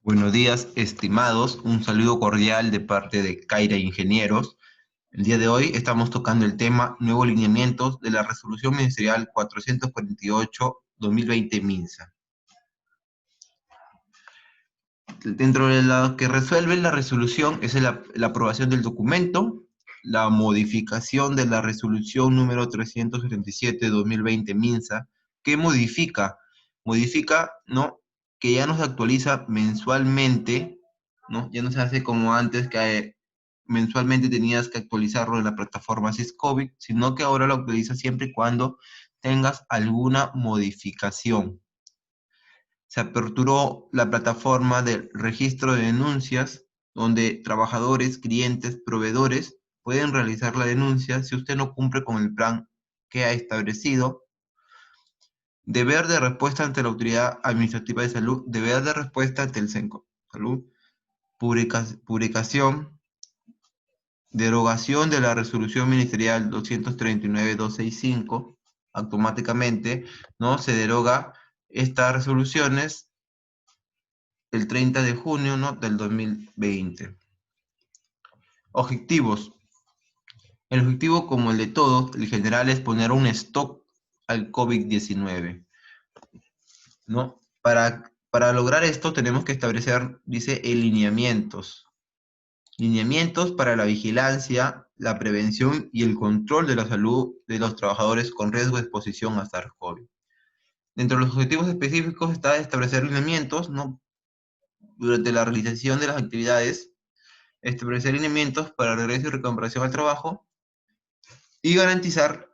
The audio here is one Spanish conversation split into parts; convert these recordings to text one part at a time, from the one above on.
Buenos días, estimados. Un saludo cordial de parte de Caira Ingenieros. El día de hoy estamos tocando el tema nuevos lineamientos de la Resolución Ministerial 448-2020 MINSA. Dentro de lo que resuelve la resolución es la aprobación del documento, la modificación de la resolución número 377-2020 MINSA, que modifica, ¿no? Que ya no se actualiza mensualmente, ¿no? Ya no se hace como antes que mensualmente tenías que actualizarlo en la plataforma SysCovid, sino que ahora lo actualizas siempre y cuando tengas alguna modificación. Se aperturó la plataforma del registro de denuncias, donde trabajadores, clientes, proveedores pueden realizar la denuncia si usted no cumple con el plan que ha establecido. Deber de respuesta ante la Autoridad Administrativa de Salud, deber de respuesta ante el CENCO Salud, publicación, derogación de la Resolución Ministerial 239-265, automáticamente, ¿no? Se deroga estas resoluciones el 30 de junio, ¿no? del 2020. Objetivos. El objetivo, como el de todos, el general, es poner un stop al COVID-19, ¿no? Para lograr esto tenemos que establecer, dice, lineamientos. Lineamientos para la vigilancia, la prevención y el control de la salud de los trabajadores con riesgo de exposición a SARS-CoV. Dentro de los objetivos específicos está establecer lineamientos, ¿no? Durante la realización de las actividades, establecer lineamientos para regreso y recuperación al trabajo y garantizar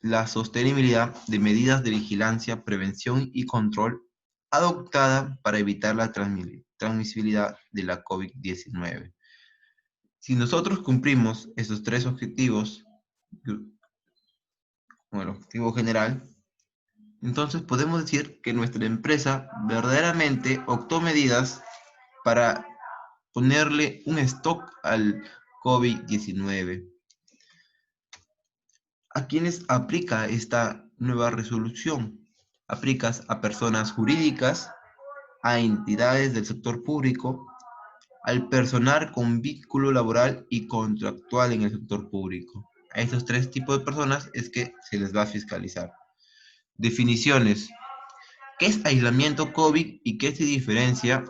la sostenibilidad de medidas de vigilancia, prevención y control adoptada para evitar la transmisibilidad de la COVID-19. Si nosotros cumplimos esos tres objetivos, como el objetivo general, entonces podemos decir que nuestra empresa verdaderamente optó medidas para ponerle un stop al COVID-19. ¿A quiénes aplica esta nueva resolución? Aplicas a personas jurídicas, a entidades del sector público, al personal con vínculo laboral y contractual en el sector público. A estos tres tipos de personas es que se les va a fiscalizar. Definiciones. ¿Qué es aislamiento COVID y qué se diferencia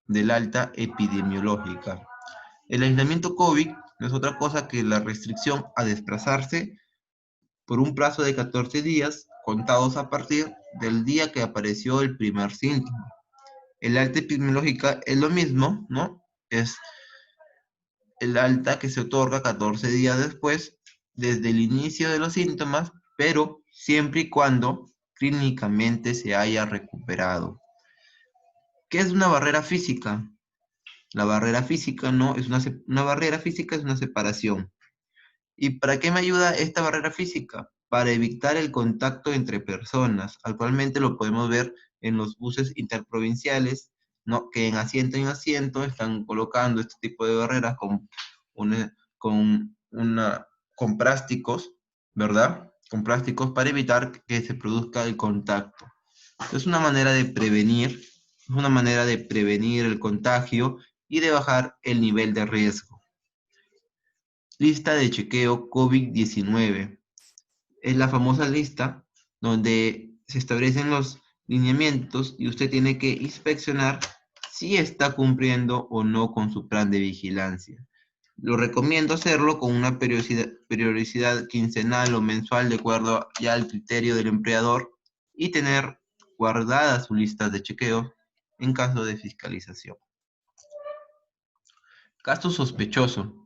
del alta epidemiológica? El aislamiento COVID no es otra cosa que la restricción a desplazarse por un plazo de 14 días contados a partir del día que apareció el primer síntoma. El alta epidemiológica es lo mismo, ¿no? Es el alta que se otorga 14 días después, desde el inicio de los síntomas, pero siempre y cuando clínicamente se haya recuperado. ¿Qué es una barrera física? La barrera física no es una barrera física, es una separación. ¿Y para qué me ayuda esta barrera física? Para evitar el contacto entre personas. Actualmente lo podemos ver en los buses interprovinciales, ¿no? Que en asiento están colocando este tipo de barreras con plásticos, ¿verdad? Con plásticos para evitar que se produzca el contacto. Es una manera de prevenir, es una manera de prevenir el contagio y de bajar el nivel de riesgo. Lista de chequeo COVID-19. Es la famosa lista donde se establecen los lineamientos y usted tiene que inspeccionar si está cumpliendo o no con su plan de vigilancia. Lo recomiendo hacerlo con una periodicidad quincenal o mensual de acuerdo ya al criterio del empleador y tener guardadas sus listas de chequeo en caso de fiscalización. Caso sospechoso.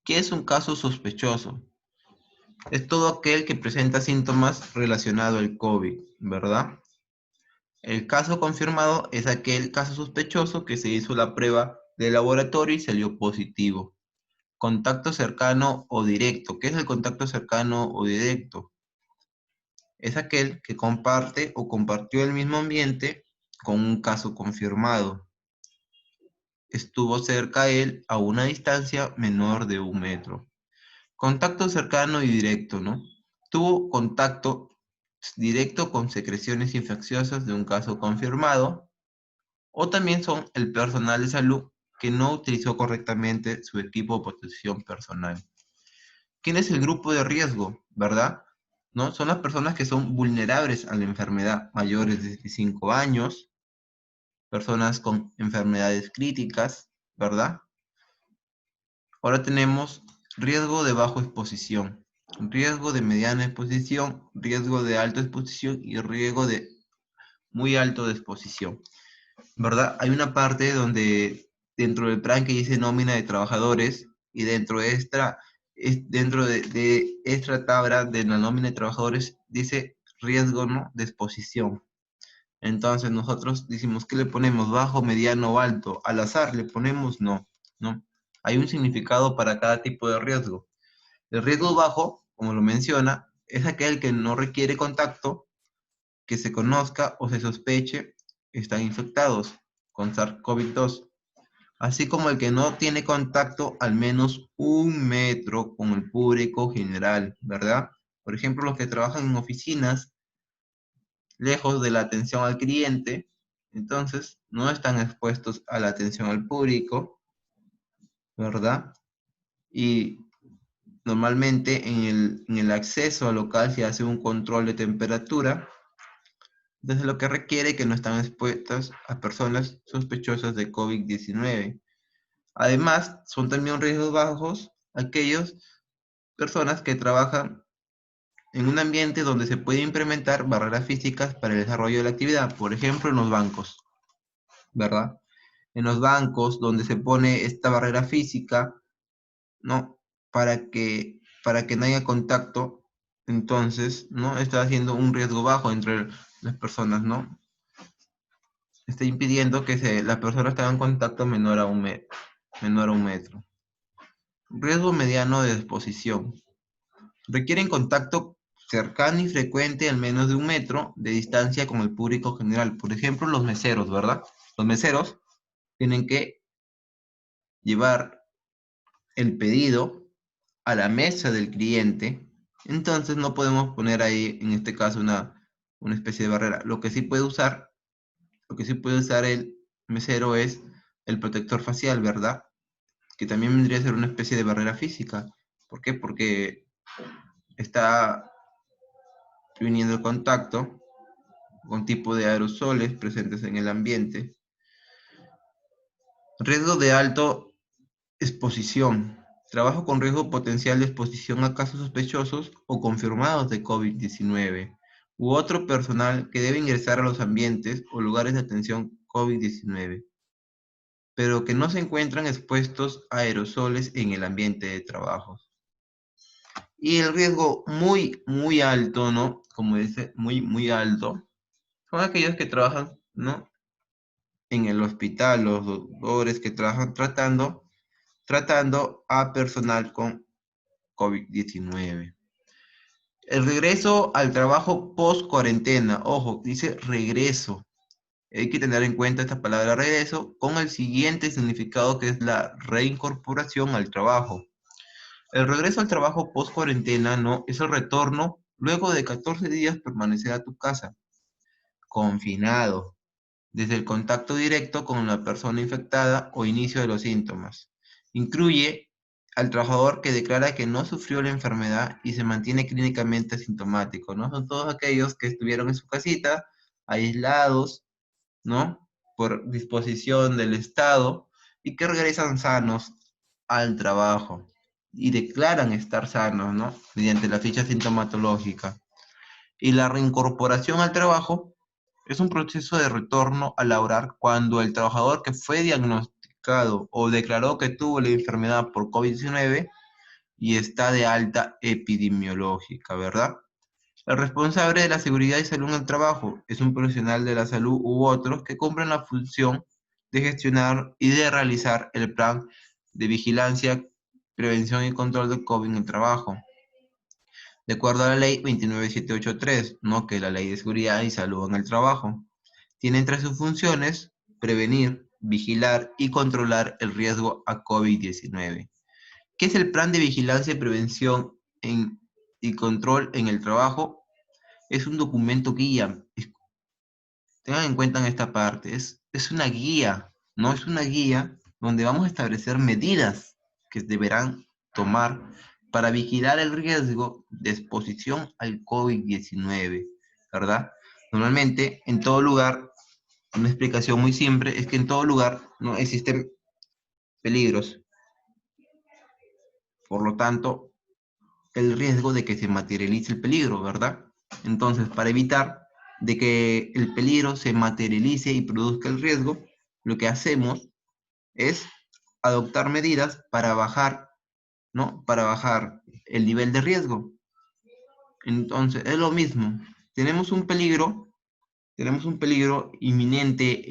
¿Qué es un caso sospechoso? Es todo aquel que presenta síntomas relacionados al COVID, ¿verdad? El caso confirmado es aquel caso sospechoso que se hizo la prueba de laboratorio y salió positivo. Contacto cercano o directo. ¿Qué es el contacto cercano o directo? Es aquel que comparte o compartió el mismo ambiente con un caso confirmado. Estuvo cerca a él a una distancia menor de 1 metro. Contacto cercano y directo, ¿no? Tuvo contacto directo con secreciones infecciosas de un caso confirmado, o también son el personal de salud que no utilizó correctamente su equipo de protección personal. ¿Quién es el grupo de riesgo, verdad? ¿No? Son las personas que son vulnerables a la enfermedad, mayores de 65 años, personas con enfermedades críticas, ¿verdad? Ahora tenemos riesgo de bajo exposición, riesgo de mediana exposición, riesgo de alta exposición y riesgo de muy alto de exposición, ¿verdad? Hay una parte donde dentro del plan que dice nómina de trabajadores y dentro de esta tabla de la nómina de trabajadores dice riesgo, ¿no?, de exposición. Entonces nosotros decimos, ¿qué le ponemos? ¿Bajo, mediano o alto? Al azar le ponemos no, ¿no? Hay un significado para cada tipo de riesgo. El riesgo bajo, como lo menciona, es aquel que no requiere contacto, que se conozca o se sospeche están infectados con SARS-CoV-2, así como el que no tiene contacto al menos 1 metro con el público general, ¿verdad? Por ejemplo, los que trabajan en oficinas lejos de la atención al cliente, entonces no están expuestos a la atención al público, ¿verdad? Y normalmente en el acceso al local se hace un control de temperatura, desde lo que requiere que no están expuestas a personas sospechosas de COVID-19. Además, son también riesgos bajos aquellas personas que trabajan en un ambiente donde se puede implementar barreras físicas para el desarrollo de la actividad, por ejemplo, en los bancos, ¿verdad? En los bancos donde se pone esta barrera física, ¿no? Para que no haya contacto, entonces, ¿no? Está haciendo un riesgo bajo entre las personas, ¿no? Está impidiendo que las personas tengan contacto menor a 1 metro. Riesgo mediano de exposición. Requieren contacto cercano y frecuente al menos de 1 metro de distancia con el público general. Por ejemplo, los meseros, ¿verdad? Los meseros tienen que llevar el pedido a la mesa del cliente, entonces no podemos poner ahí, en este caso, una especie de barrera. Lo que sí puede usar el mesero es el protector facial, ¿verdad? Que también vendría a ser una especie de barrera física. ¿Por qué? Porque está viniendo en contacto con tipo de aerosoles presentes en el ambiente. Riesgo de alto exposición. Trabajo con riesgo potencial de exposición a casos sospechosos o confirmados de COVID-19 u otro personal que debe ingresar a los ambientes o lugares de atención COVID-19, pero que no se encuentran expuestos a aerosoles en el ambiente de trabajo. Y el riesgo muy, muy alto, ¿no? Como dice, muy, muy alto, son aquellos que trabajan, ¿no?, en el hospital, los doctores que trabajan tratando a personal con COVID-19. El regreso al trabajo post cuarentena, ojo, dice regreso. Hay que tener en cuenta esta palabra regreso con el siguiente significado, que es la reincorporación al trabajo. El regreso al trabajo post cuarentena, ¿no?, es el retorno luego de 14 días permanecer a tu casa, confinado, desde el contacto directo con la persona infectada o inicio de los síntomas. Incluye al trabajador que declara que no sufrió la enfermedad y se mantiene clínicamente asintomático, ¿no? Son todos aquellos que estuvieron en su casita, aislados, ¿no?, por disposición del Estado y que regresan sanos al trabajo y declaran estar sanos, ¿no?, mediante la ficha sintomatológica. Y la reincorporación al trabajo es un proceso de retorno a laborar cuando el trabajador que fue diagnosticado o declaró que tuvo la enfermedad por COVID-19 y está de alta epidemiológica, ¿verdad? El responsable de la seguridad y salud en el trabajo es un profesional de la salud u otros que cumplen la función de gestionar y de realizar el plan de vigilancia, prevención y control del COVID en el trabajo, de acuerdo a la ley 29783, ¿no?, que es la ley de seguridad y salud en el trabajo. Tiene entre sus funciones prevenir, vigilar y controlar el riesgo a COVID-19. ¿Qué es el plan de vigilancia y prevención y control en el trabajo? Es un documento guía Tengan en cuenta en esta parte, es una guía, no es una guía donde vamos a establecer medidas que deberán tomar para vigilar el riesgo de exposición al COVID-19, ¿verdad? Normalmente, en todo lugar, una explicación muy simple es que en todo lugar no existen peligros, por lo tanto, el riesgo de que se materialice el peligro, ¿verdad? Entonces, para evitar de que el peligro se materialice y produzca el riesgo, lo que hacemos es adoptar medidas para bajar, ¿no? Para bajar el nivel de riesgo. Entonces, es lo mismo. Tenemos un peligro, tenemos un peligro inminente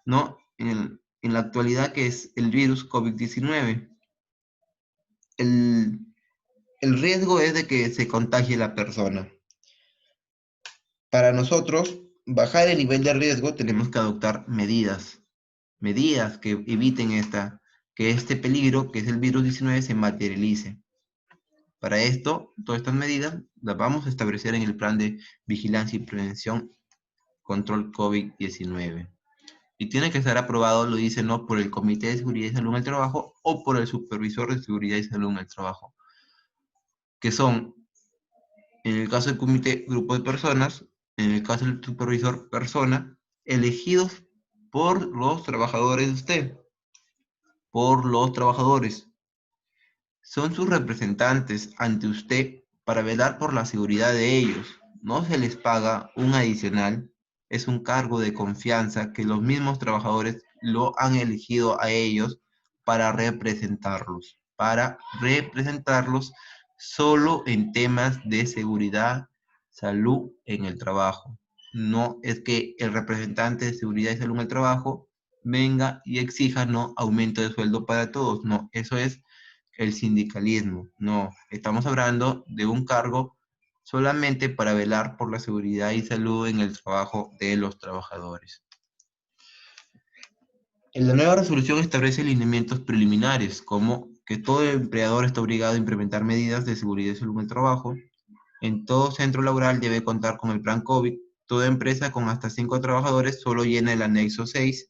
¿no? En la actualidad que es el virus COVID-19. El, el riesgo es de que se contagie la persona. Para nosotros, bajar el nivel de riesgo, tenemos que adoptar medidas que eviten que este peligro, que es el virus 19, se materialice. Para esto, todas estas medidas las vamos a establecer en el plan de vigilancia y prevención control COVID-19. Y tiene que estar aprobado, lo dice, ¿no? Por el Comité de Seguridad y Salud en el Trabajo o por el Supervisor de Seguridad y Salud en el Trabajo, que son, en el caso del comité, grupo de personas, en el caso del supervisor, persona, elegidos por los trabajadores de usted, por los trabajadores. Son sus representantes ante usted para velar por la seguridad de ellos. No se les paga un adicional, es un cargo de confianza que los mismos trabajadores lo han elegido a ellos para representarlos solo en temas de seguridad, salud en el trabajo. No es que el representante de seguridad y salud en el trabajo venga y exija no aumento de sueldo para todos. No, eso es el sindicalismo. No, estamos hablando de un cargo solamente para velar por la seguridad y salud en el trabajo de los trabajadores. En la nueva resolución establece lineamientos preliminares, como que todo empleador está obligado a implementar medidas de seguridad y salud en el trabajo. En todo centro laboral debe contar con el plan COVID. Toda empresa con hasta 5 trabajadores solo llena el anexo 6.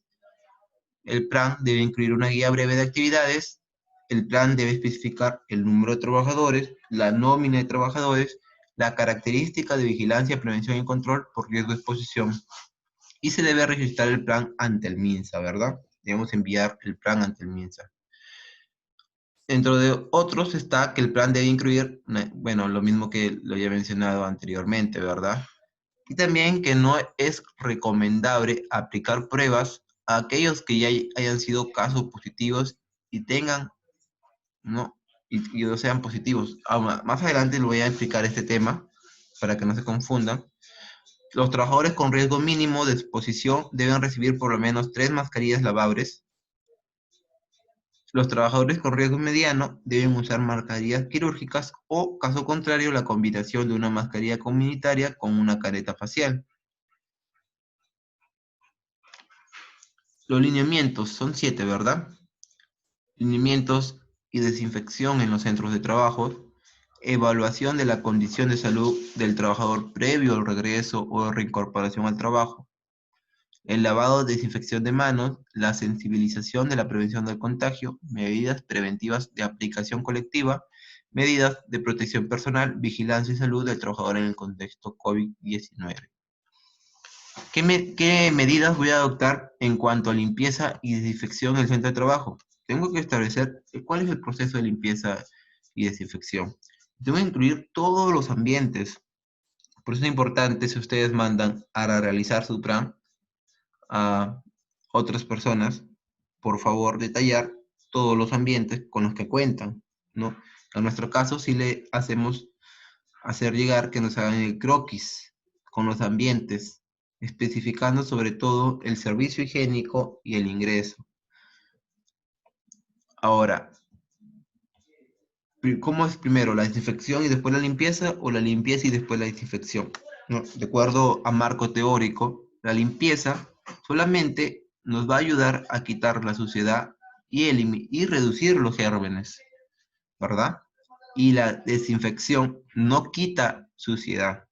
El plan debe incluir una guía breve de actividades. El plan debe especificar el número de trabajadores, la nómina de trabajadores, la característica de vigilancia, prevención y control por riesgo de exposición. Y se debe registrar el plan ante el MINSA, ¿verdad? Debemos enviar el plan ante el MINSA. Dentro de otros está que el plan debe incluir, bueno, lo mismo que lo había mencionado anteriormente, ¿verdad? Y también que no es recomendable aplicar pruebas a aquellos que ya hayan sido casos positivos y tengan, ¿no? Y no sean positivos. Más adelante le voy a explicar este tema para que no se confundan. Los trabajadores con riesgo mínimo de exposición deben recibir por lo menos 3 mascarillas lavables. Los trabajadores con riesgo mediano deben usar mascarillas quirúrgicas o, caso contrario, la combinación de una mascarilla comunitaria con una careta facial. Los lineamientos son 7, ¿verdad? Lineamientos y desinfección en los centros de trabajo, evaluación de la condición de salud del trabajador previo al regreso o reincorporación al trabajo, el lavado, desinfección de manos, la sensibilización de la prevención del contagio, medidas preventivas de aplicación colectiva, medidas de protección personal, vigilancia y salud del trabajador en el contexto COVID-19. ¿Qué medidas voy a adoptar en cuanto a limpieza y desinfección en el centro de trabajo? Tengo que establecer cuál es el proceso de limpieza y desinfección. Tengo que incluir todos los ambientes. Por eso es importante, si ustedes mandan a realizar su plan a otras personas, por favor detallar todos los ambientes con los que cuentan, ¿no? En nuestro caso, sí le hacemos hacer llegar que nos hagan el croquis con los ambientes, especificando sobre todo el servicio higiénico y el ingreso. Ahora, ¿cómo es primero la desinfección y después la limpieza o la limpieza y después la desinfección? No, de acuerdo a marco teórico, la limpieza solamente nos va a ayudar a quitar la suciedad y reducir los gérmenes, ¿verdad? Y la desinfección no quita suciedad.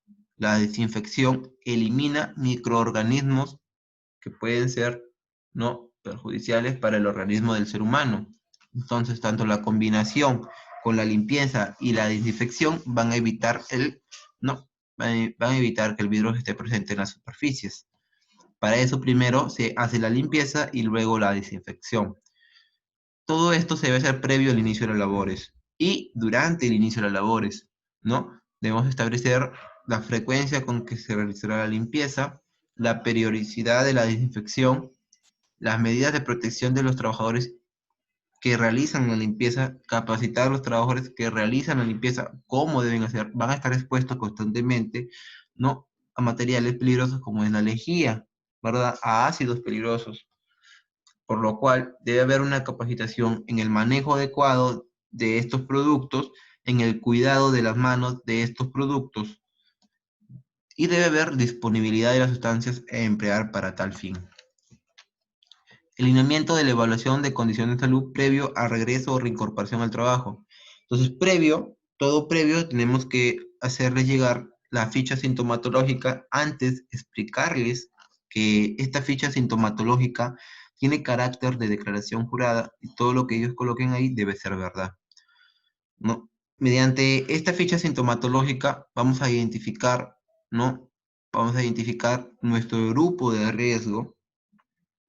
La desinfección elimina microorganismos que pueden ser, ¿no?, perjudiciales para el organismo del ser humano. Entonces, tanto la combinación con la limpieza y la desinfección van a evitar no, van a evitar que el virus esté presente en las superficies. Para eso primero se hace la limpieza y luego la desinfección. Todo esto se debe hacer previo al inicio de las labores y durante el inicio de las labores, ¿no? Debemos establecer la frecuencia con que se realizará la limpieza, la periodicidad de la desinfección, las medidas de protección de los trabajadores que realizan la limpieza, capacitar a los trabajadores que realizan la limpieza, cómo deben hacer, van a estar expuestos constantemente, ¿no?, a materiales peligrosos como es la lejía, ¿verdad?, a ácidos peligrosos, por lo cual debe haber una capacitación en el manejo adecuado de estos productos, en el cuidado de las manos de estos productos, y debe haber disponibilidad de las sustancias a emplear para tal fin. El lineamiento de la evaluación de condiciones de salud previo a regreso o reincorporación al trabajo. Entonces, todo previo, tenemos que hacerles llegar la ficha sintomatológica, antes explicarles que esta ficha sintomatológica tiene carácter de declaración jurada y todo lo que ellos coloquen ahí debe ser verdad, ¿no? Mediante esta ficha sintomatológica vamos a identificar, ¿no? Vamos a identificar nuestro grupo de riesgo,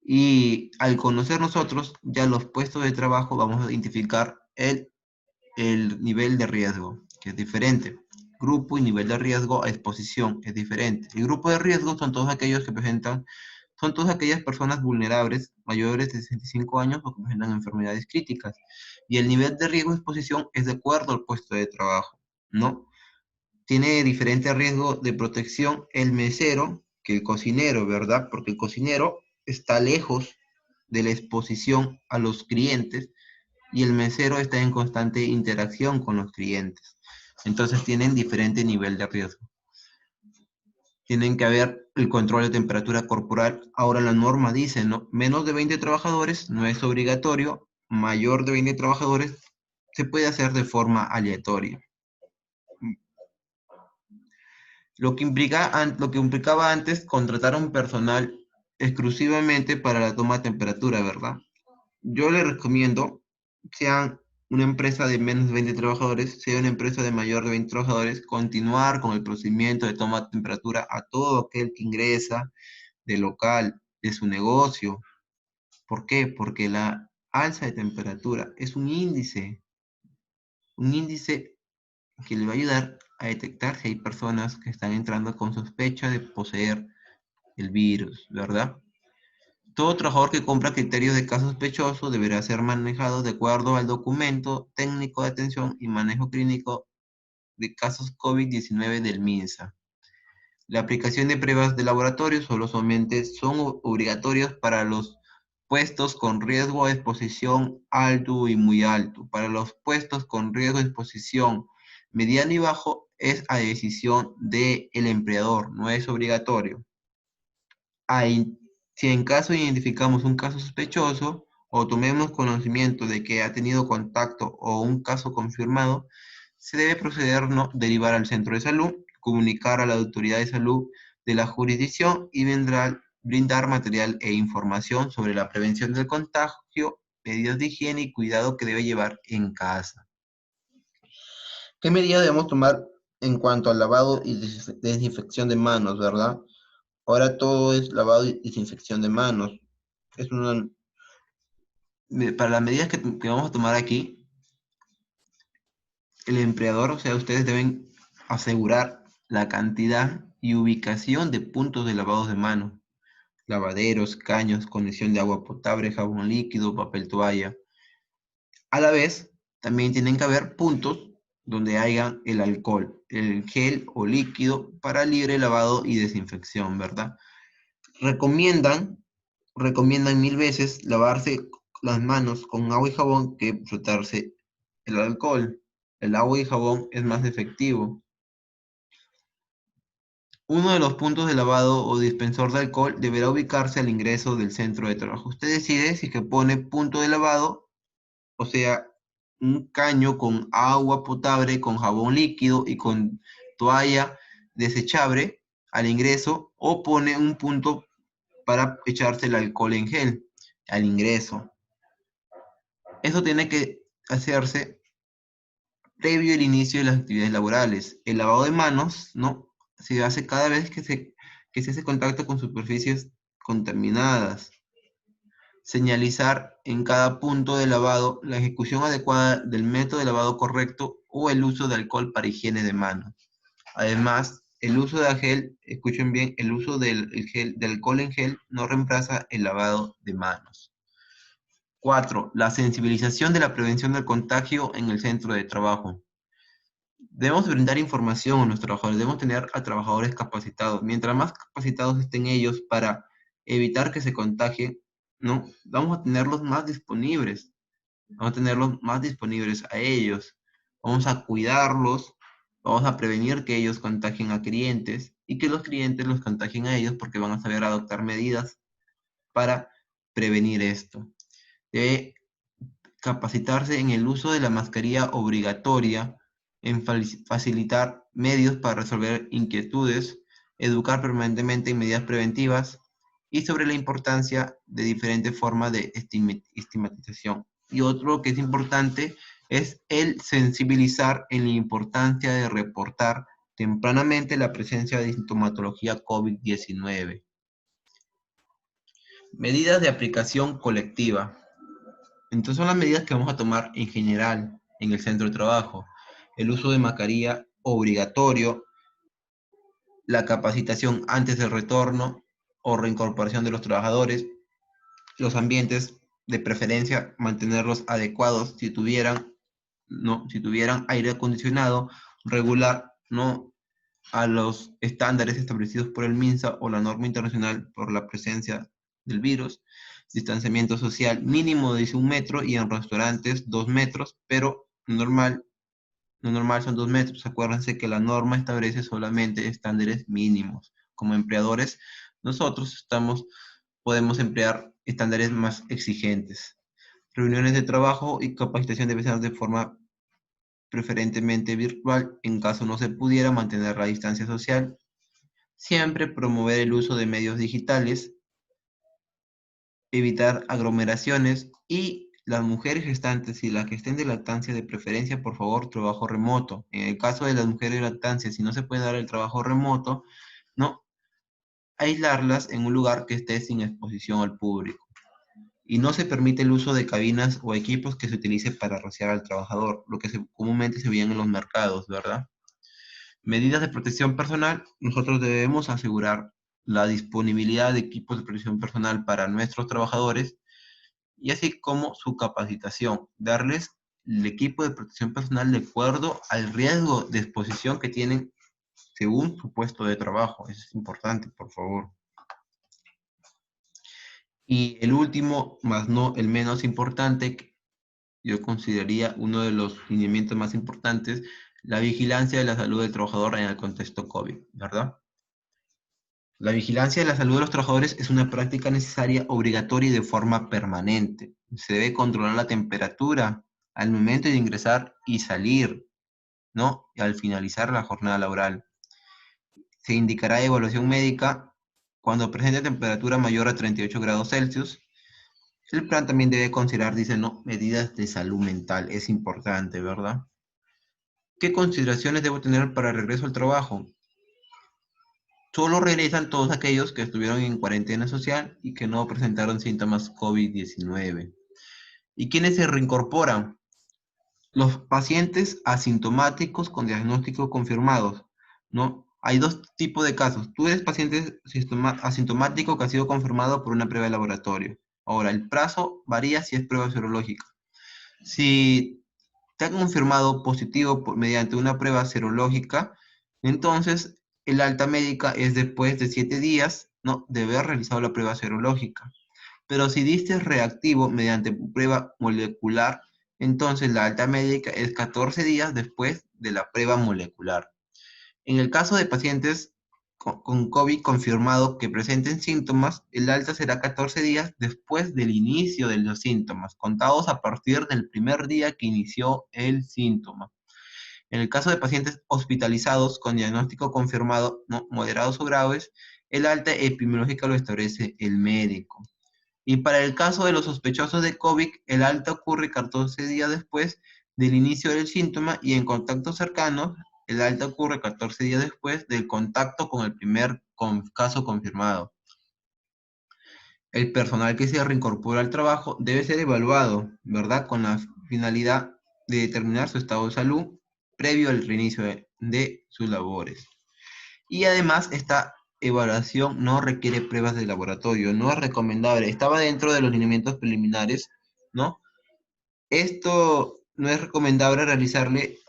y al conocer nosotros ya los puestos de trabajo vamos a identificar el nivel de riesgo, que es diferente. Grupo y nivel de riesgo a exposición es diferente. El grupo de riesgo son todos aquellos que presentan, son todas aquellas personas vulnerables mayores de 65 años o que presentan enfermedades críticas. Y el nivel de riesgo de exposición es de acuerdo al puesto de trabajo, ¿no? Tiene diferente riesgo de protección el mesero que el cocinero, ¿verdad? Porque el cocinero está lejos de la exposición a los clientes y el mesero está en constante interacción con los clientes. Entonces tienen diferente nivel de riesgo. Tienen que haber el control de temperatura corporal. Ahora la norma dice, ¿no?, menos de 20 trabajadores no es obligatorio, mayor de 20 trabajadores se puede hacer de forma aleatoria. Lo que implicaba antes contratar a un personal exclusivamente para la toma de temperatura, ¿verdad? Yo le recomiendo, sean una empresa de menos de 20 trabajadores, sea una empresa de mayor de 20 trabajadores, continuar con el procedimiento de toma de temperatura a todo aquel que ingresa del local, de su negocio. ¿Por qué? Porque la alza de temperatura es un índice que le va a ayudar a detectar si hay personas que están entrando con sospecha de poseer el virus, ¿verdad? Todo trabajador que cumpla criterios de caso sospechoso deberá ser manejado de acuerdo al documento técnico de atención y manejo clínico de casos COVID-19 del MINSA. La aplicación de pruebas de laboratorio solamente son obligatorios para los puestos con riesgo de exposición alto y muy alto. Para los puestos con riesgo de exposición mediano y bajo es a decisión del empleador, no es obligatorio. Si en caso identificamos un caso sospechoso o tomemos conocimiento de que ha tenido contacto o un caso confirmado, se debe proceder a derivar al centro de salud, comunicar a la autoridad de salud de la jurisdicción y brindar material e información sobre la prevención del contagio, medidas de higiene y cuidado que debe llevar en casa. ¿Qué medidas debemos tomar en cuanto al lavado y desinfección de manos, verdad? Ahora todo es lavado y desinfección de manos. Es una, para las medidas que vamos a tomar aquí, el empleador, o sea, ustedes deben asegurar la cantidad y ubicación de puntos de lavado de manos, lavaderos, caños, conexión de agua potable, jabón líquido, papel toalla. A la vez, también tienen que haber puntos donde haya el alcohol, el gel o líquido para libre lavado y desinfección, ¿verdad? Recomiendan recomiendan 1000 veces lavarse las manos con agua y jabón que frotarse el alcohol. El agua y jabón es más efectivo. Uno de los puntos de lavado o dispensor de alcohol deberá ubicarse al ingreso del centro de trabajo. Usted decide si que pone punto de lavado, o sea, un caño con agua potable, con jabón líquido y con toalla desechable al ingreso o pone un punto para echarse el alcohol en gel al ingreso. Eso tiene que hacerse previo al inicio de las actividades laborales. El lavado de manos, ¿no? Se hace cada vez que se hace contacto con superficies contaminadas. Señalizar en cada punto de lavado la ejecución adecuada del método de lavado correcto o el uso de alcohol para higiene de manos. Además, el uso de gel, escuchen bien, el uso del alcohol en gel no reemplaza el lavado de manos. 4. La sensibilización de la prevención del contagio en el centro de trabajo. Debemos brindar información a nuestros trabajadores, debemos tener a trabajadores capacitados. Mientras más capacitados estén ellos para evitar que se contagien, ¿no? Vamos a tenerlos más disponibles, vamos a tenerlos más disponibles a ellos, vamos a cuidarlos, vamos a prevenir que ellos contagien a clientes y que los clientes los contagien a ellos porque van a saber adoptar medidas para prevenir esto. Debe capacitarse en el uso de la mascarilla obligatoria, en facilitar medios para resolver inquietudes, educar permanentemente en medidas preventivas y sobre la importancia de diferentes formas de estigmatización. Y otro que es importante es el sensibilizar en la importancia de reportar tempranamente la presencia de sintomatología COVID-19. Medidas de aplicación colectiva. Entonces son las medidas que vamos a tomar en general en el centro de trabajo. El uso de mascarilla obligatorio, la capacitación antes del retorno o reincorporación de los trabajadores, los ambientes de preferencia mantenerlos adecuados si tuvieran, ¿no? Si tuvieran aire acondicionado, regular, ¿no? A los estándares establecidos por el MINSA o la norma internacional por la presencia del virus, distanciamiento social mínimo de 1 metro y en restaurantes 2 metros, pero lo normal son 2 metros. Acuérdense que la norma establece solamente estándares mínimos. Como empleadores, nosotros podemos emplear estándares más exigentes. Reuniones de trabajo y capacitación deben ser de forma preferentemente virtual, en caso no se pudiera mantener la distancia social. Siempre promover el uso de medios digitales, evitar aglomeraciones y las mujeres gestantes y las que estén de lactancia de preferencia, por favor, trabajo remoto. En el caso de las mujeres de lactancia, si no se puede dar el trabajo remoto, no aislarlas en un lugar que esté sin exposición al público. Y no se permite el uso de cabinas o equipos que se utilice para rociar al trabajador, lo que comúnmente se veía en los mercados, ¿verdad? Medidas de protección personal. Nosotros debemos asegurar la disponibilidad de equipos de protección personal para nuestros trabajadores y así como su capacitación. Darles el equipo de protección personal de acuerdo al riesgo de exposición que tienen según su puesto de trabajo. Eso es importante, por favor. Y el último, más no el menos importante, yo consideraría uno de los lineamientos más importantes, la vigilancia de la salud del trabajador en el contexto COVID, ¿verdad? La vigilancia de la salud de los trabajadores es una práctica necesaria, obligatoria y de forma permanente. Se debe controlar la temperatura al momento de ingresar y salir, ¿no? Y al finalizar la jornada laboral. Se indicará evaluación médica cuando presente temperatura mayor a 38 grados Celsius. El plan también debe considerar, dice, no, medidas de salud mental. Es importante, ¿verdad? ¿Qué consideraciones debo tener para el regreso al trabajo? Solo regresan todos aquellos que estuvieron en cuarentena social y que no presentaron síntomas COVID-19. ¿Y quiénes se reincorporan? Los pacientes asintomáticos con diagnóstico confirmados, ¿no? Hay dos tipos de casos. Tú eres paciente asintomático que ha sido confirmado por una prueba de laboratorio. Ahora, el plazo varía si es prueba serológica. Si te han confirmado positivo mediante una prueba serológica, entonces el alta médica es después de 7 días, ¿no? De haber realizado la prueba serológica. Pero si diste reactivo mediante prueba molecular, entonces la alta médica es 14 días después de la prueba molecular. En el caso de pacientes con COVID confirmado que presenten síntomas, el alta será 14 días después del inicio de los síntomas, contados a partir del primer día que inició el síntoma. En el caso de pacientes hospitalizados con diagnóstico confirmado, ¿no?, moderados o graves, el alta epidemiológica lo establece el médico. Y para el caso de los sospechosos de COVID, el alta ocurre 14 días después del inicio del síntoma y en contactos cercanos, el alta ocurre 14 días después del contacto con el primer caso confirmado. El personal que se reincorpora al trabajo debe ser evaluado, ¿verdad?, con la finalidad de determinar su estado de salud previo al reinicio de sus labores. Y además, esta evaluación no requiere pruebas de laboratorio, no es recomendable. Estaba dentro de los lineamientos preliminares, ¿no? Esto no es recomendable realizarle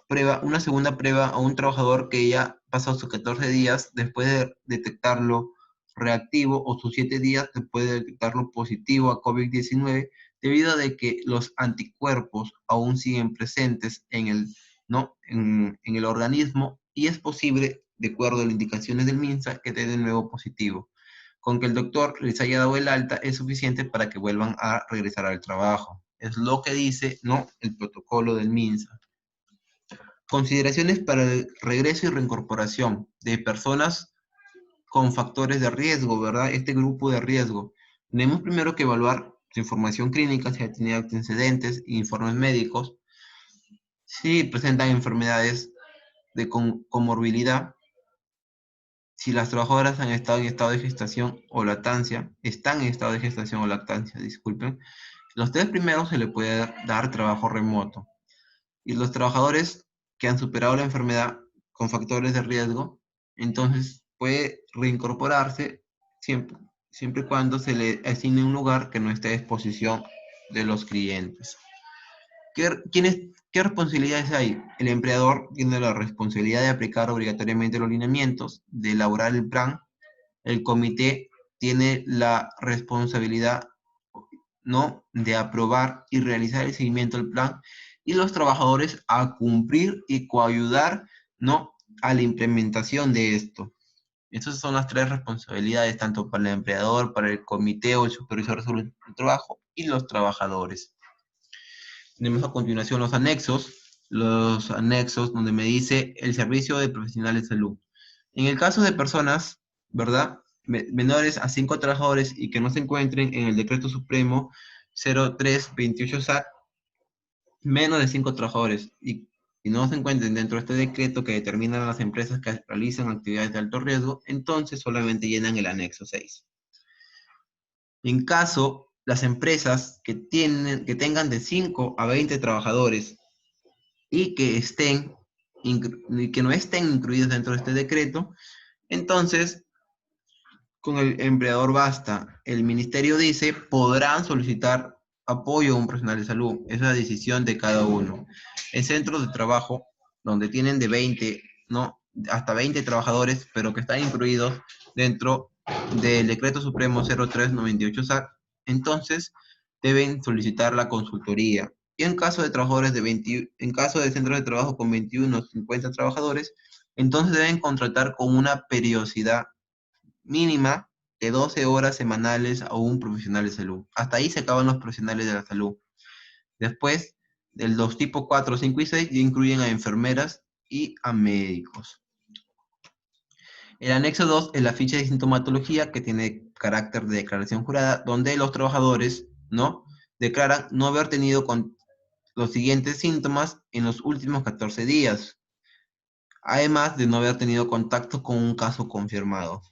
una segunda prueba a un trabajador que ya ha pasado sus 14 días después de detectarlo reactivo o sus 7 días después de detectarlo positivo a COVID-19, debido a de que los anticuerpos aún siguen presentes en el, ¿no?, en el organismo y es posible, de acuerdo a las indicaciones del MINSA, que dé de nuevo positivo. Con que el doctor les haya dado el alta es suficiente para que vuelvan a regresar al trabajo. Es lo que dice, ¿no?, el protocolo del MINSA. Consideraciones para el regreso y reincorporación de personas con factores de riesgo, ¿verdad? Este grupo de riesgo. Tenemos primero que evaluar su información clínica, si ha tenido antecedentes, informes médicos, si presentan enfermedades de comorbilidad, si las trabajadoras han estado en estado de gestación o lactancia, están en estado de gestación o lactancia, disculpen. Los 3 primeros se le puede dar trabajo remoto. Y los trabajadores que han superado la enfermedad con factores de riesgo, entonces puede reincorporarse siempre y cuando se le asigne un lugar que no esté a disposición de los clientes. ¿Qué responsabilidades hay? El empleador tiene la responsabilidad de aplicar obligatoriamente los lineamientos, de elaborar el plan. El comité tiene la responsabilidad, ¿no?, de aprobar y realizar el seguimiento del plan, y los trabajadores a cumplir y coayudar, ¿no?, a la implementación de esto. Esas son las 3 responsabilidades, tanto para el empleador, para el comité o el supervisor de salud del trabajo y los trabajadores. Tenemos a continuación los anexos donde me dice el servicio de profesionales de salud. En el caso de personas, ¿verdad?, menores a 5 trabajadores y que no se encuentren en el Decreto Supremo 0328 SAT, menos de 5 trabajadores, y no se encuentren dentro de este decreto que determinan las empresas que realizan actividades de alto riesgo, entonces solamente llenan el anexo 6. En caso, las empresas que tengan de 5 a 20 trabajadores y que no estén incluidos dentro de este decreto, entonces con el empleador basta. El ministerio dice, podrán solicitar apoyo a un profesional de salud. Es la decisión de cada uno. En centros de trabajo, donde tienen de 20, ¿no?, hasta 20 trabajadores, pero que están incluidos dentro del Decreto Supremo 0398 SAT, entonces deben solicitar la consultoría. Y en caso de trabajadores en caso de centros de trabajo con 21 o 50 trabajadores, entonces deben contratar con una periodicidad mínima de 12 horas semanales a un profesional de salud. Hasta ahí se acaban los profesionales de la salud. Después, de los tipos 4, 5 y 6 ya incluyen a enfermeras y a médicos. El anexo 2 es la ficha de sintomatología, que tiene carácter de declaración jurada, donde los trabajadores, ¿no?, declaran no haber tenido los siguientes síntomas en los últimos 14 días, además de no haber tenido contacto con un caso confirmado.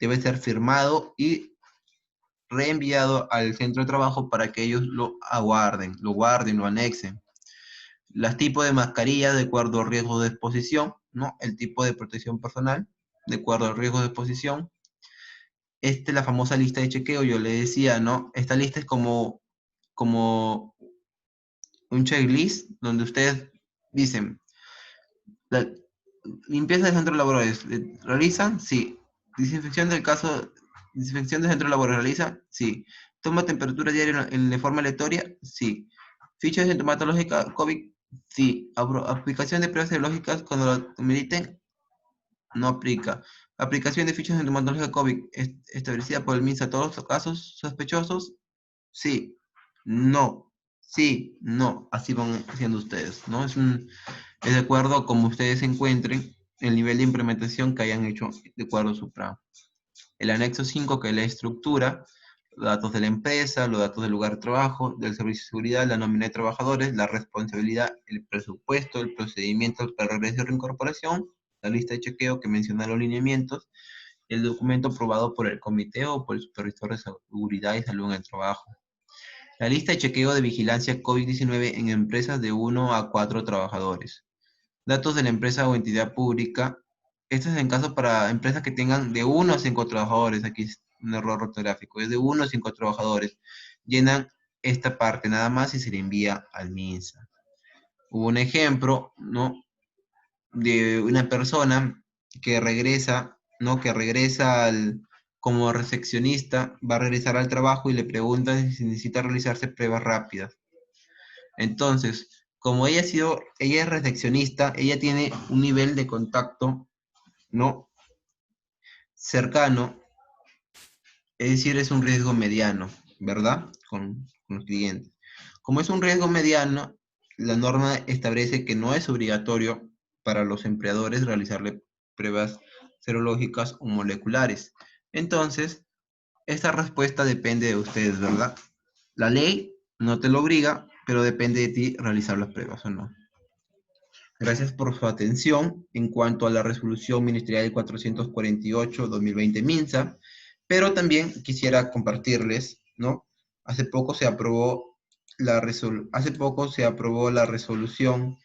Debe ser firmado y reenviado al centro de trabajo para que ellos lo guarden, lo anexen. Los tipos de mascarillas de acuerdo al riesgo de exposición, ¿no? El tipo de protección personal de acuerdo al riesgo de exposición. La famosa lista de chequeo, yo le decía, ¿no? Esta lista es como un checklist donde ustedes dicen, la limpieza de centros laborales, ¿realizan? Sí. Desinfección de centros laborales, ¿realiza? Sí. ¿Toma temperatura diaria de forma aleatoria? Sí. ¿Ficha de sintomatológica COVID? Sí. ¿Aplicación de pruebas serológicas cuando lo mediten? No aplica. ¿Aplicación de fichas de sintomatológica COVID establecida por el MINSA a todos los casos sospechosos? Sí. No. Sí, no, así van haciendo ustedes, ¿no? Es de acuerdo a cómo ustedes se encuentren, el nivel de implementación que hayan hecho de acuerdo a su plan. El anexo 5, que es la estructura, los datos de la empresa, los datos del lugar de trabajo, del servicio de seguridad, la nómina de trabajadores, la responsabilidad, el presupuesto, el procedimiento para regreso y reincorporación, la lista de chequeo que menciona los lineamientos, el documento aprobado por el comité o por el supervisor de seguridad y salud en el trabajo. La lista de chequeo de vigilancia COVID-19 en empresas de 1 a 4 trabajadores. Datos de la empresa o entidad pública. Esto es en caso para empresas que tengan de 1 a 5 trabajadores. Aquí es un error ortográfico. Es de 1 a 5 trabajadores. Llenan esta parte nada más y se le envía al MINSA. Hubo un ejemplo, ¿no? De una persona que regresa, ¿no? Que regresa como recepcionista, va a regresar al trabajo y le preguntan si necesita realizarse pruebas rápidas. Entonces, como ella es recepcionista, ella tiene un nivel de contacto, ¿no? Cercano, es decir, es un riesgo mediano, ¿verdad? Con los clientes. Como es un riesgo mediano, la norma establece que no es obligatorio para los empleadores realizarle pruebas serológicas o moleculares. Entonces, esta respuesta depende de ustedes, ¿verdad? La ley no te lo obliga, pero depende de ti realizar las pruebas o no. Gracias por su atención en cuanto a la resolución ministerial 448-2020 MINSA, pero también quisiera compartirles, ¿no? Hace poco se aprobó la resolución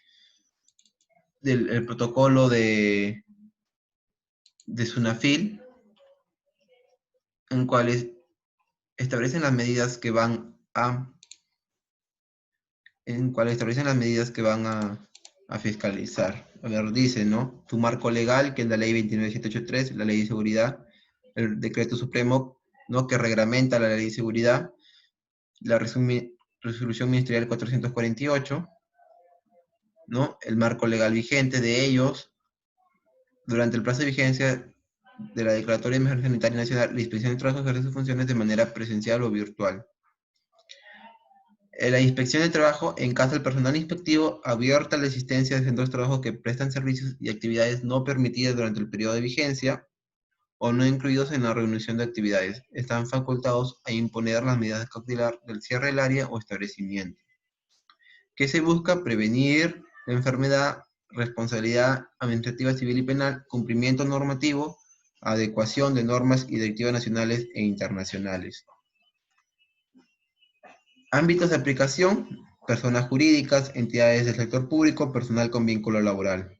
del el protocolo de SUNAFIL, en cuales establecen las medidas que van a a fiscalizar. A ver, dice, ¿no? Tu marco legal, que es la ley 29783, la ley de seguridad, el decreto supremo, ¿no? Que reglamenta la ley de seguridad, la resolución ministerial 448, ¿no? El marco legal vigente de ellos, durante el plazo de vigencia de la Declaratoria de Emergencia Sanitaria Nacional, la Inspección de Trabajo ejerce sus funciones de manera presencial o virtual. La inspección de trabajo, en caso del personal inspectivo, abierta la existencia de centros de trabajo que prestan servicios y actividades no permitidas durante el periodo de vigencia o no incluidos en la reunión de actividades. Están facultados a imponer las medidas de cautelar del cierre del área o establecimiento. ¿Qué se busca? Prevenir la enfermedad, responsabilidad administrativa, civil y penal, cumplimiento normativo, adecuación de normas y directivas nacionales e internacionales. Ámbitos de aplicación: personas jurídicas, entidades del sector público, personal con vínculo laboral.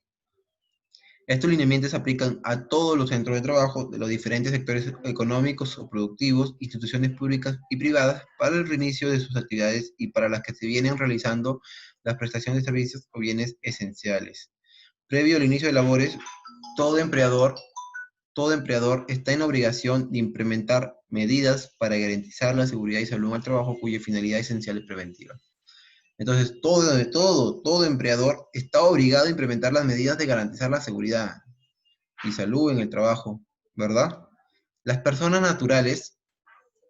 Estos lineamientos se aplican a todos los centros de trabajo de los diferentes sectores económicos o productivos, instituciones públicas y privadas, para el reinicio de sus actividades y para las que se vienen realizando las prestaciones de servicios o bienes esenciales. Previo al inicio de labores, todo empleador está en obligación de implementar medidas para garantizar la seguridad y salud al trabajo, cuya finalidad esencial es preventiva. Entonces, todo empleador está obligado a implementar las medidas de garantizar la seguridad y salud en el trabajo, ¿verdad? Las personas naturales,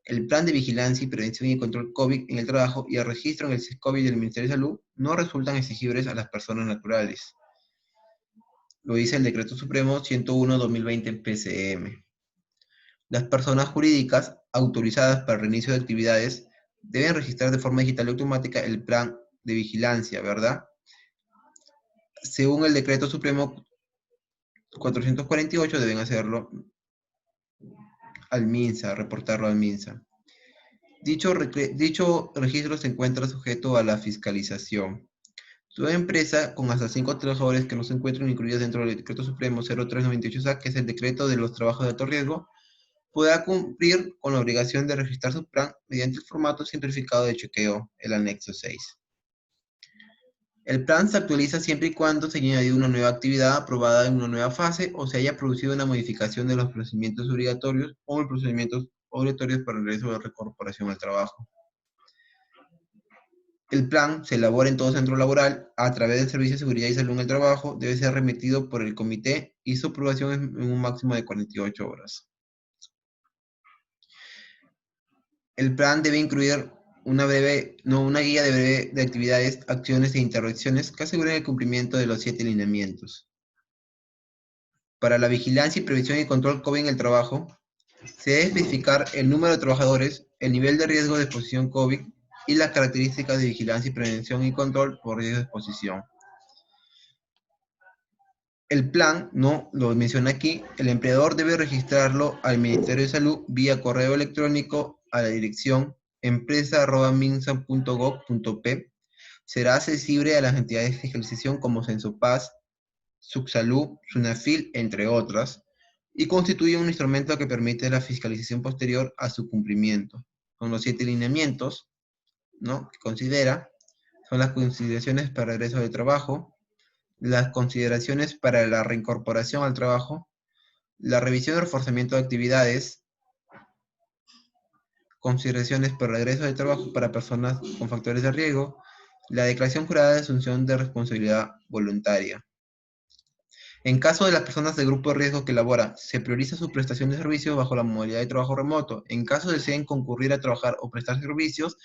el plan de vigilancia y prevención y control COVID en el trabajo y el registro en el SISCOVID del Ministerio de Salud no resultan exigibles a las personas naturales. Lo dice el Decreto Supremo 101-2020 PCM. Las personas jurídicas autorizadas para el reinicio de actividades deben registrar de forma digital y automática el plan de vigilancia, ¿verdad? Según el Decreto Supremo 448, deben hacerlo al MINSA, reportarlo al MINSA. Dicho registro se encuentra sujeto a la fiscalización. Toda empresa con hasta 5 trabajadores que no se encuentren incluidos dentro del Decreto Supremo 0398-SA, que es el decreto de los trabajos de alto riesgo, pueda cumplir con la obligación de registrar su plan mediante el formato simplificado de chequeo, el anexo 6. El plan se actualiza siempre y cuando se haya añadido una nueva actividad aprobada en una nueva fase o se haya producido una modificación de los procedimientos obligatorios o los procedimientos obligatorios para el regreso de recorporación al trabajo. El plan se elabora en todo centro laboral a través del Servicio de Seguridad y Salud en el Trabajo, debe ser remitido por el comité y su aprobación en un máximo de 48 horas. El plan debe incluir una guía de actividades, acciones e interacciones que aseguren el cumplimiento de los 7 lineamientos. Para la vigilancia y previsión y control COVID en el trabajo, se debe especificar el número de trabajadores, el nivel de riesgo de exposición COVID y las características de vigilancia y prevención y control por riesgo de exposición. El plan, ¿no? Lo menciona aquí, el empleador debe registrarlo al Ministerio de Salud vía correo electrónico a la dirección empresa@minsa.gov.p. Será accesible a las entidades de fiscalización como Censopaz, Subsalud, Sunafil, entre otras, y constituye un instrumento que permite la fiscalización posterior a su cumplimiento. Con los 7 lineamientos, ¿no? Que considera, son las consideraciones para regreso de trabajo, las consideraciones para la reincorporación al trabajo, la revisión y reforzamiento de actividades, consideraciones para regreso de trabajo para personas con factores de riesgo, la declaración jurada de asunción de responsabilidad voluntaria. En caso de las personas de grupo de riesgo que labora, se prioriza su prestación de servicios bajo la modalidad de trabajo remoto. En caso deseen concurrir a trabajar o prestar servicios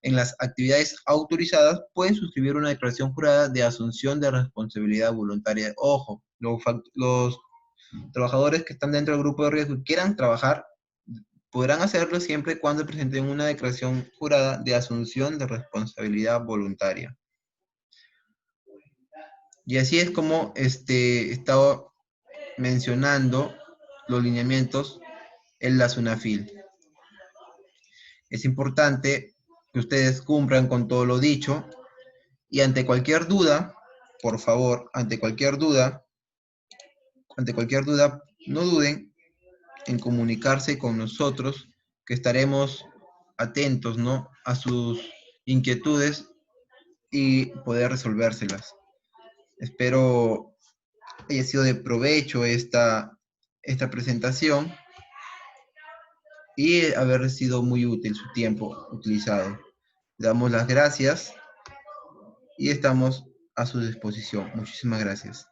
en las actividades autorizadas, pueden suscribir una declaración jurada de asunción de responsabilidad voluntaria. Ojo, los trabajadores que están dentro del grupo de riesgo y quieran trabajar, podrán hacerlo siempre y cuando presenten una declaración jurada de asunción de responsabilidad voluntaria. Y así es como estaba mencionando los lineamientos en la SUNAFIL. Es importante que ustedes cumplan con todo lo dicho y ante cualquier duda, por favor, ante cualquier duda, no duden en comunicarse con nosotros, que estaremos atentos, ¿no? A sus inquietudes y poder resolvérselas. Espero haya sido de provecho esta presentación y haber sido muy útil su tiempo utilizado. Le damos las gracias y estamos a su disposición. Muchísimas gracias.